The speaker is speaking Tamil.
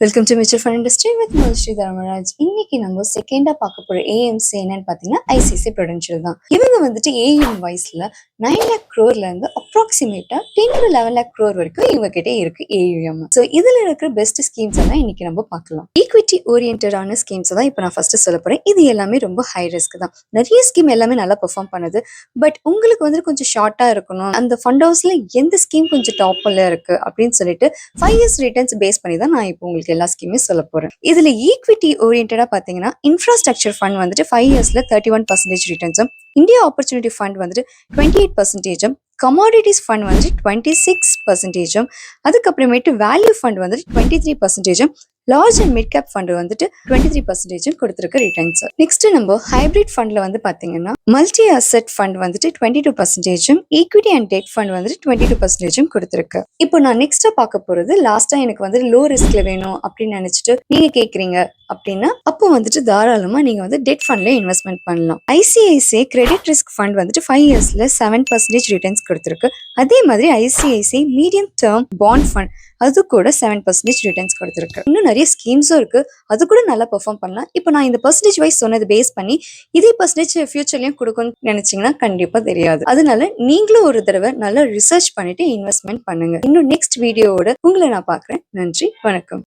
Welcome to mutual fund industry with Shri Dharmaraj. இன்னைக்கு நம்ம செகண்டா பார்க்க போற ஏஎம்சி என்னன்னு பாத்தீங்கன்னா ஐசிசி ப்ரூடென்ஷியல் தான். இவங்க வந்துட்டு ஏஎம் வைஸ்ல 9 lakh crore இருந்து அப்ராக்சிமேட்டா 10 to 11 lakh crore வரைக்கும் இவங்க கிட்ட இருக்கு ஏயுஎம். ஸோ இதுல இருக்கிற பெஸ்ட் ஸ்கீம்ஸ் எல்லாம் இன்னைக்கு நம்ம பார்க்கலாம். ஈக்விட்டி ஓரியன்டான ஸ்கீம்ஸ் தான் இப்போ நான் ஃபர்ஸ்ட் சொல்ல போறேன். இது எல்லாமே ரொம்ப ஹை ரிஸ்க் தான். நிறைய ஸ்கீம் எல்லாமே நல்லா பெர்ஃபார்ம் பண்ணுது. பட் உங்களுக்கு வந்து கொஞ்சம் ஷார்ட்டா இருக்கணும், அந்த ஃபண்ட் ஹவுஸ்ல எந்த ஸ்கீம் கொஞ்சம் டாப்ல இருக்கு அப்படின்னு சொல்லிட்டு 5 years ரிட்டர்ன்ஸ் பேஸ் பண்ணி தான் நான் இப்போ உங்களுக்கு எல்லா ஸ்கீமே சொல்ல போறேன். இதுல ஈக்விட்டி ஓரியன்டா பாத்தீங்கன்னா இன்ஃப்ராஸ்ட்ரக்சர் ஃபண்ட் வந்துட்டு 5 yearsல 31% ரிட்டர்ன்ஸும், இந்தியா ஆப்பர்ச்சுனிட்டி ஃபண்ட் வந்துட்டு 28%, கமாடிட்டிஸ் ஃபண்ட் வந்துட்டு 26%, அதுக்கப்புறமேட்டு வேல்யூ ஃபண்ட் வந்துட்டு 23%, large and mid cap fund வந்துட்டு 23% கொடுத்துருக்கு ரிட்டர்ன்ஸ். நெக்ஸ்ட் நம்ம ஹைபிரிட் ஃபண்ட்ல வந்து பாத்தீங்கன்னா மல்டி அசெட் ஃபண்ட் வந்துட்டு 22%, ஈக்விட்டி அண்ட் டெட் ஃபண்ட் வந்துட்டு 22% கொடுத்துருக்கு. இப்போ நான் நெக்ஸ்டா பார்க்க போறது, லாஸ்டா எனக்கு வந்து லோ ரிஸ்க்ல வேணும் அப்படின்னு நினைச்சிட்டு நீங்க கேக்குறீங்க அப்படின்னா அப்போ வந்துட்டு தாராளமா நீங்க வந்து டெட் ஃபண்ட்ல இன்வெஸ்ட்மெண்ட் பண்ணலாம். ஐசிஐசிஐ கிரெடிட் ரிஸ்க் ஃபண்ட் வந்துட்டு 5 yearsல 7% ரிட்டர்ன்ஸ் கொடுத்துருக்கு. அதே மாதிரி ICICI medium term bond fund அது கூட 7% ரிட்டர்ன்ஸ் கொடுத்துருக்கு. இன்னும் நிறைய ஸ்கீம்ஸும் இருக்கு, அது கூட நல்லா பெர்ஃபார்ம் பண்ணலாம். இப்போ நான் இந்த பர்சன்டேஜ் வைஸ் சொன்னது பேஸ் பண்ணி இதே பர்சன்டேஜ் ஃபியூச்சர்லயும் கொடுக்கும்னு நினைச்சீங்கன்னா கண்டிப்பா தெரியாது. அதனால நீங்களும் ஒரு தடவை நல்லா ரிசர்ச் பண்ணிட்டு இன்வெஸ்ட்மெண்ட் பண்ணுங்க. இன்னும் நெக்ஸ்ட் வீடியோவோட உங்களை நான் பார்க்குறேன். நன்றி, வணக்கம்.